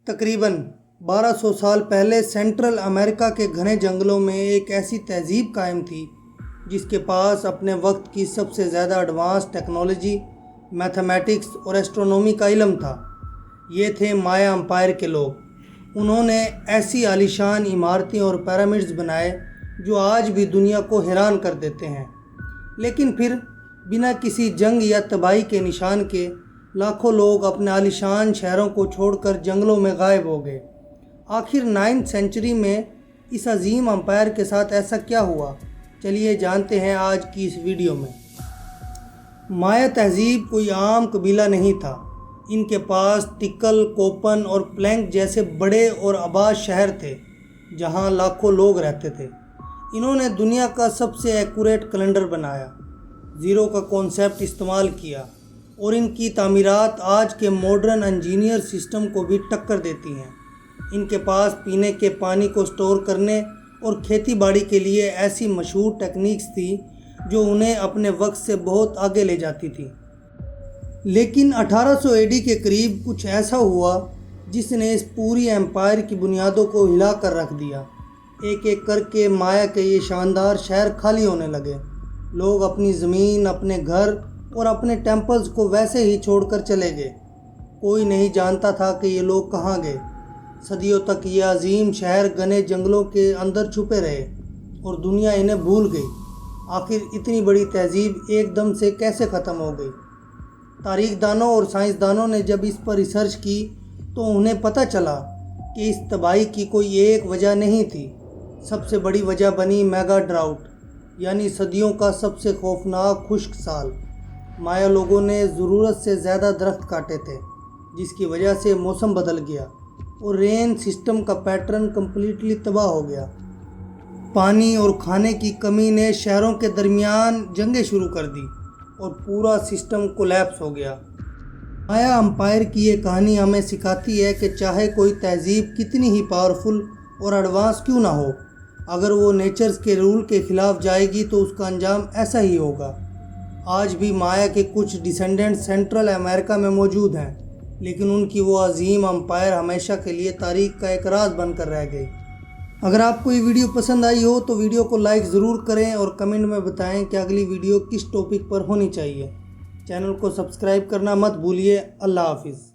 تقریباً 1200 سال پہلے سینٹرل امریکہ کے گھنے جنگلوں میں ایک ایسی تہذیب قائم تھی جس کے پاس اپنے وقت کی سب سے زیادہ ایڈوانس ٹیکنالوجی، میتھمیٹکس اور ایسٹرونومی کا علم تھا۔ یہ تھے مایا امپائر کے لوگ۔ انہوں نے ایسی عالیشان عمارتیں اور پیرامڈز بنائے جو آج بھی دنیا کو حیران کر دیتے ہیں، لیکن پھر بنا کسی جنگ یا تباہی کے نشان کے لاکھوں لوگ اپنے عالیشان شہروں کو چھوڑ کر جنگلوں میں غائب ہو گئے۔ آخر 9ویں سینچری میں اس عظیم امپائر کے ساتھ ایسا کیا ہوا؟ چلیے جانتے ہیں آج کی اس ویڈیو میں۔ مایا تہذیب کوئی عام قبیلہ نہیں تھا۔ ان کے پاس ٹکل، کوپن اور پلینک جیسے بڑے اور آباد شہر تھے جہاں لاکھوں لوگ رہتے تھے۔ انہوں نے دنیا کا سب سے ایکوریٹ کیلنڈر بنایا، زیرو کا کانسیپٹ استعمال کیا، اور ان کی تعمیرات آج کے ماڈرن انجینئر سسٹم کو بھی ٹکر دیتی ہیں۔ ان کے پاس پینے کے پانی کو سٹور کرنے اور کھیتی باڑی کے لیے ایسی مشہور ٹیکنیکس تھی جو انہیں اپنے وقت سے بہت آگے لے جاتی تھی۔ لیکن 1800 AD کے قریب کچھ ایسا ہوا جس نے اس پوری ایمپائر کی بنیادوں کو ہلا کر رکھ دیا۔ ایک ایک کر کے مایا کے یہ شاندار شہر خالی ہونے لگے۔ لوگ اپنی زمین، اپنے گھر اور اپنے ٹیمپلز کو ویسے ہی چھوڑ کر چلے گئے۔ کوئی نہیں جانتا تھا کہ یہ لوگ کہاں گئے۔ صدیوں تک یہ عظیم شہر گھنے جنگلوں کے اندر چھپے رہے اور دنیا انہیں بھول گئی۔ آخر اتنی بڑی تہذیب ایک دم سے کیسے ختم ہو گئی؟ تاریخ دانوں اور سائنسدانوں نے جب اس پر ریسرچ کی تو انہیں پتہ چلا کہ اس تباہی کی کوئی ایک وجہ نہیں تھی۔ سب سے بڑی وجہ بنی میگا ڈراؤٹ، یعنی صدیوں کا سب سے خوفناک خشک سال۔ مایا لوگوں نے ضرورت سے زیادہ درخت کاٹے تھے، جس کی وجہ سے موسم بدل گیا اور رین سسٹم کا پیٹرن کمپلیٹلی تباہ ہو گیا۔ پانی اور کھانے کی کمی نے شہروں کے درمیان جنگیں شروع کر دی اور پورا سسٹم کولیپس ہو گیا۔ مایا امپائر کی یہ کہانی ہمیں سکھاتی ہے کہ چاہے کوئی تہذیب کتنی ہی پاورفل اور ایڈوانس کیوں نہ ہو، اگر وہ نیچرز کے رول کے خلاف جائے گی تو اس کا انجام ایسا ہی ہوگا۔ آج بھی مایا کے کچھ ڈیسینڈنٹ سینٹرل امریکہ میں موجود ہیں، لیکن ان کی وہ عظیم امپائر ہمیشہ کے لیے تاریخ کا ایک راز بن کر رہ گئی۔ اگر آپ کو یہ ویڈیو پسند آئی ہو تو ویڈیو کو لائک ضرور کریں اور کمنٹ میں بتائیں کہ اگلی ویڈیو کس ٹاپک پر ہونی چاہیے۔ چینل کو سبسکرائب کرنا مت بھولیے۔ اللہ حافظ۔